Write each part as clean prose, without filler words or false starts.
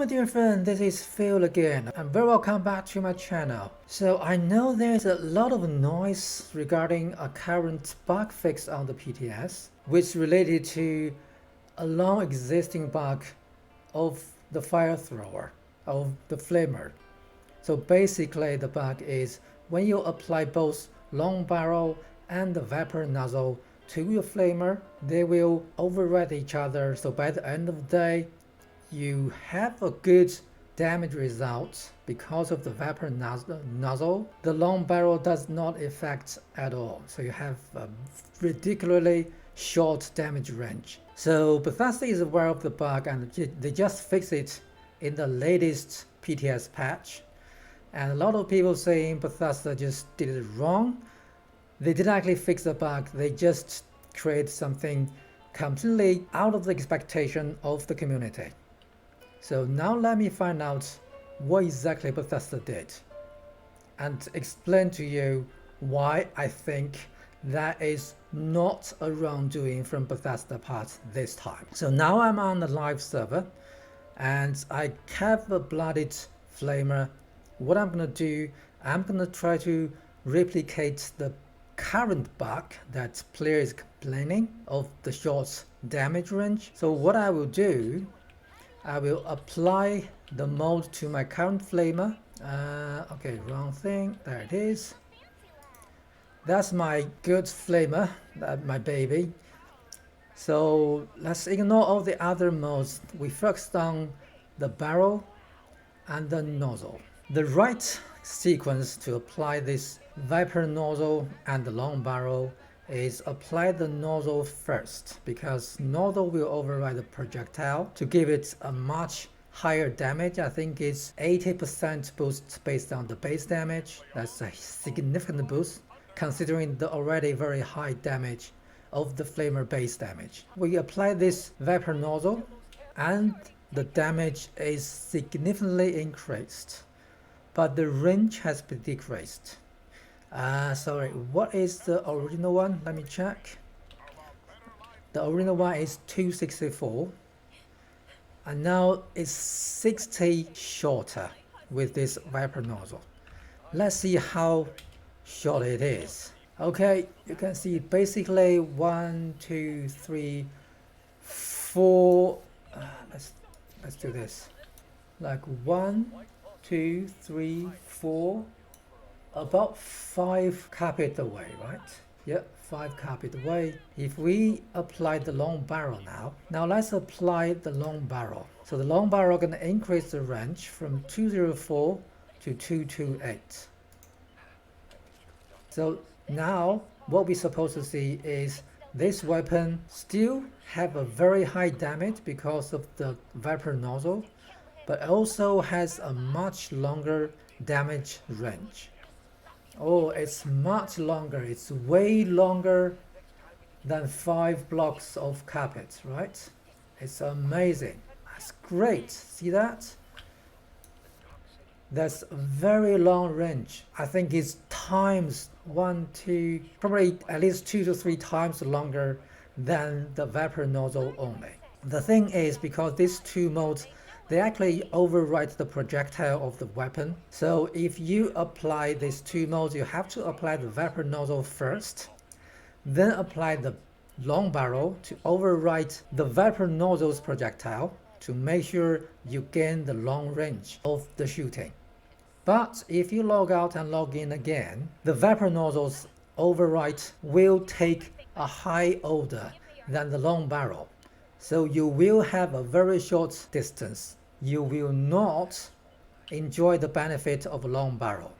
my dear friend, this is Phil again, and very welcome back to my channel. So I know there's a lot of noise regarding a current bug fix on the PTS, which is related to a long existing bug of the fire thrower, of the flamer. So basically the bug is when you apply both long barrel and the vapor nozzle to your flamer, they will override each other. So by the end of the day, you have a good damage result because of the vapor nozzle. The long barrel does not affect at all. So you have a ridiculously short damage range. So Bethesda is aware of the bug and they just fixed it in the latest PTS patch. And a lot of people saying Bethesda just did it wrong. They didn't actually fix the bug, they just create something completely out of the expectation of the community. So now let me find out what exactly Bethesda did and explain to you why I think that is not a wrongdoing from Bethesda part this time. So now I'm on the live server and I have a blooded flamer. What I'm gonna do, I'm gonna try to replicate the current bug that player is complaining of the short damage range. So what I will do, I will apply the mode to my current flamer. Okay, wrong thing, there it is. That's my good flamer, my baby. So let's ignore all the other modes. We focused on the barrel and the nozzle. The right sequence to apply this vapor nozzle and the long barrel is apply the nozzle first, because nozzle will override the projectile to give it a much higher damage. I think it's 80% boost based on the base damage. That's a significant boost considering the already very high damage of the flamer base damage. We apply this vapor nozzle and the damage is significantly increased, but the range has been decreased. Sorry, what is the original one? Let me check. The original one is 264 and now it's 60 shorter with this vapor nozzle. Let's see how short it is. Okay, you can see basically 1, 2, 3, 4. Let's do this. Like 1, 2, 3, 4. About 5 carpet away, right? Yep, 5 carpet away. If we apply the long barrel now let's apply the long barrel. So the long barrel gonna increase the range from 204 to 228. So now what we're supposed to see is this weapon still have a very high damage because of the vapor nozzle, but also has a much longer damage range. Oh, it's much longer. It's way longer than 5 blocks of carpet, right? It's amazing. That's great. See that? That's a very long range. I think it's times 1, 2, probably at least 2 to 3 times longer than the vapor nozzle only. The thing is, because these two modes, they actually override the projectile of the weapon. So if you apply these two modes, you have to apply the vapor nozzle first, then apply the long barrel to override the vapor nozzle's projectile to make sure you gain the long range of the shooting. But if you log out and log in again, the vapor nozzle's override will take a high order than the long barrel. So you will have a very short distance. You will not enjoy the benefit of a long barrel.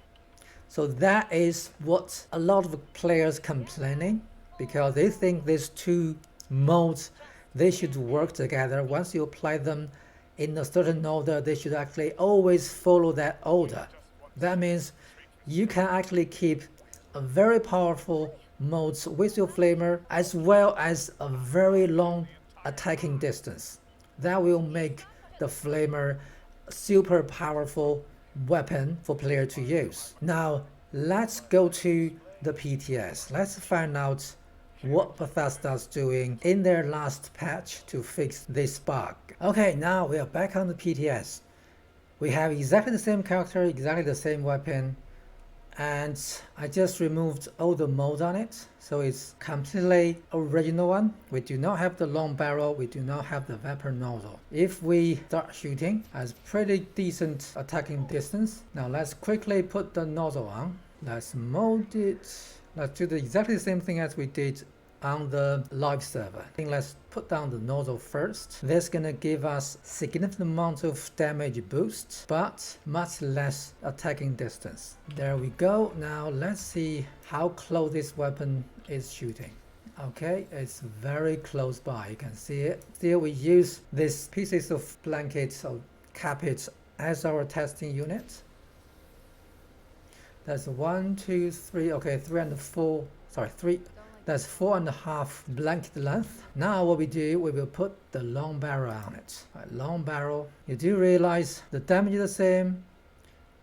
So that is what a lot of players complaining, because they think these two modes, they should work together. Once you apply them in a certain order, they should actually always follow that order. That means you can actually keep a very powerful modes with your flamer as well as a very long attacking distance. That will make the flamer a super powerful weapon for player to use. Now let's go to the PTS. Let's find out what Bethesda's doing in their last patch to fix this bug. Okay, now we are back on the PTS. We have exactly the same character, exactly the same weapon, and I just removed all the mold on it, so it's completely original one. We do not have the long barrel, we do not have the vapor nozzle. If we start shooting, has pretty decent attacking distance. Now let's quickly put the nozzle on. Let's mold it. Let's do exactly the same thing as we did on the live server. I think let's put down the nozzle first. That's gonna give us significant amount of damage boost, but much less attacking distance. There we go. Now let's see how close this weapon is shooting. Okay, it's very close by, you can see it. Still we use these pieces of blankets or carpet as our testing unit. That's 1, 2, 3, okay, 3 and 4, sorry, 3. That's 4.5 blanket length. Now what we do, we will put the long barrel on it. Right, long barrel. You do realize the damage is the same,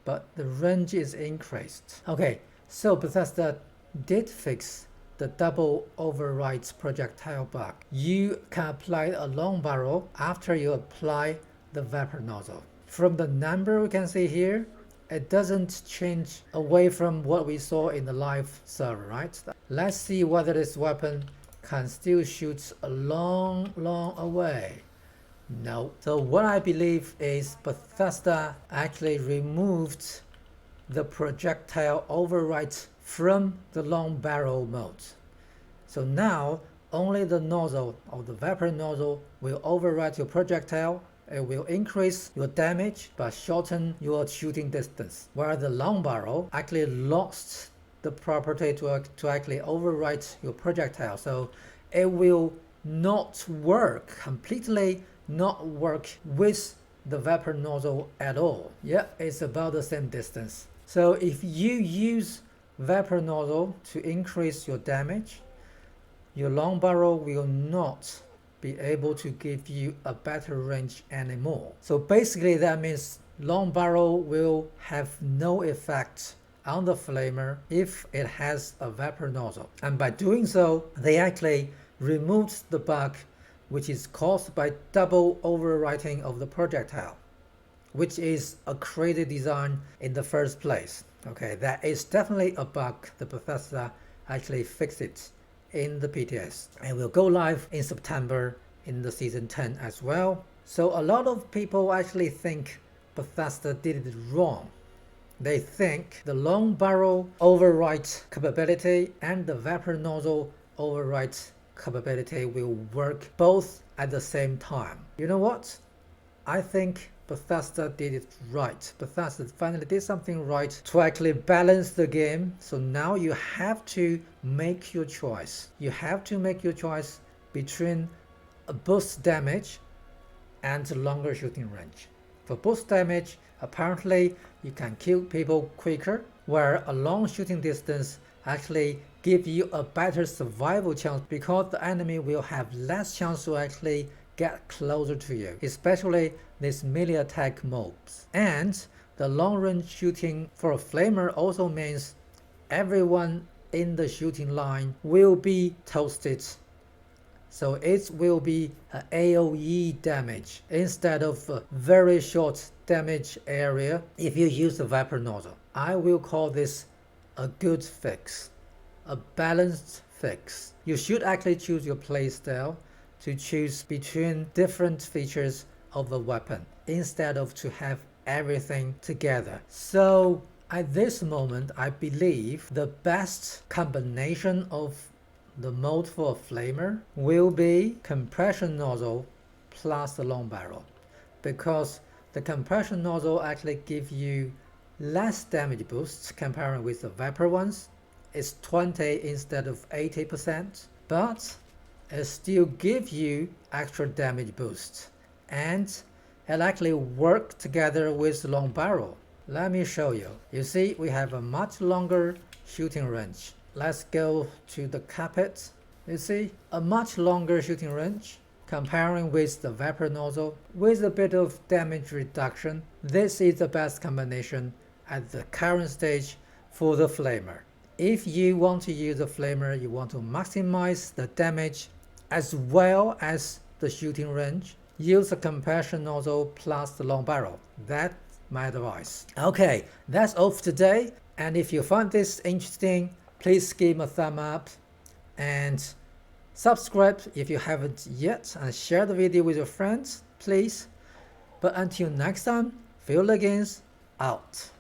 but the range is increased. Okay, so Bethesda did fix the double overwrite projectile bug. You can apply a long barrel after you apply the vapor nozzle. From the number we can see here, it doesn't change away from what we saw in the live server, right? Let's see whether this weapon can still shoot a long away. No. So what I believe is Bethesda actually removed the projectile overwrite from the long barrel mode. So now only the nozzle or the vapor nozzle will overwrite your projectile. It will increase your damage but shorten your shooting distance, where the long barrel actually lost the property to actually overwrite your projectile. So it will not work, completely not work with the vapor nozzle at all. Yeah, it's about the same distance. So if you use vapor nozzle to increase your damage, your long barrel will not be able to give you a better range anymore. So basically that means long barrel will have no effect on the flamer if it has a vapor nozzle. And by doing so, they actually removed the bug which is caused by double overwriting of the projectile, which is a crazy design in the first place. Okay, that is definitely a bug. The Bethesda actually fixed it in the PTS, and will go live in September in the season 10 as well. So a lot of people actually think Bethesda did it wrong. They think the long barrel overwrite capability and the vapor nozzle overwrite capability will work both at the same time. You know what? I think Bethesda did it right. Bethesda finally did something right to actually balance the game. So now you have to make your choice. You have to make your choice between a boost damage and longer shooting range. For boost damage, apparently you can kill people quicker, where a long shooting distance actually give you a better survival chance because the enemy will have less chance to actually get closer to you, especially these melee attack mobs. And the long range shooting for a flamer also means everyone in the shooting line will be toasted. So it will be an AoE damage instead of a very short damage area if you use the vapor nozzle. I will call this a good fix, a balanced fix. You should actually choose your playstyle to choose between different features of the weapon instead of to have everything together. So at this moment, I believe the best combination of the mode for a flamer will be compression nozzle plus the long barrel, because the compression nozzle actually gives you less damage boosts comparing with the vapor ones. It's 20 instead of 80%, but it still gives you extra damage boost, and it actually works together with the long barrel. Let me show you. You see, we have a much longer shooting range. Let's go to the carpet. You see, a much longer shooting range comparing with the vapor nozzle with a bit of damage reduction. This is the best combination at the current stage for the flamer. If you want to use a flamer, you want to maximize the damage as well as the shooting range, use a compression nozzle plus the long barrel. That my advice. Okay, that's all for today. And if you find this interesting, please give me a thumb up and subscribe if you haven't yet, and share the video with your friends, please. But until next time, fo76 out.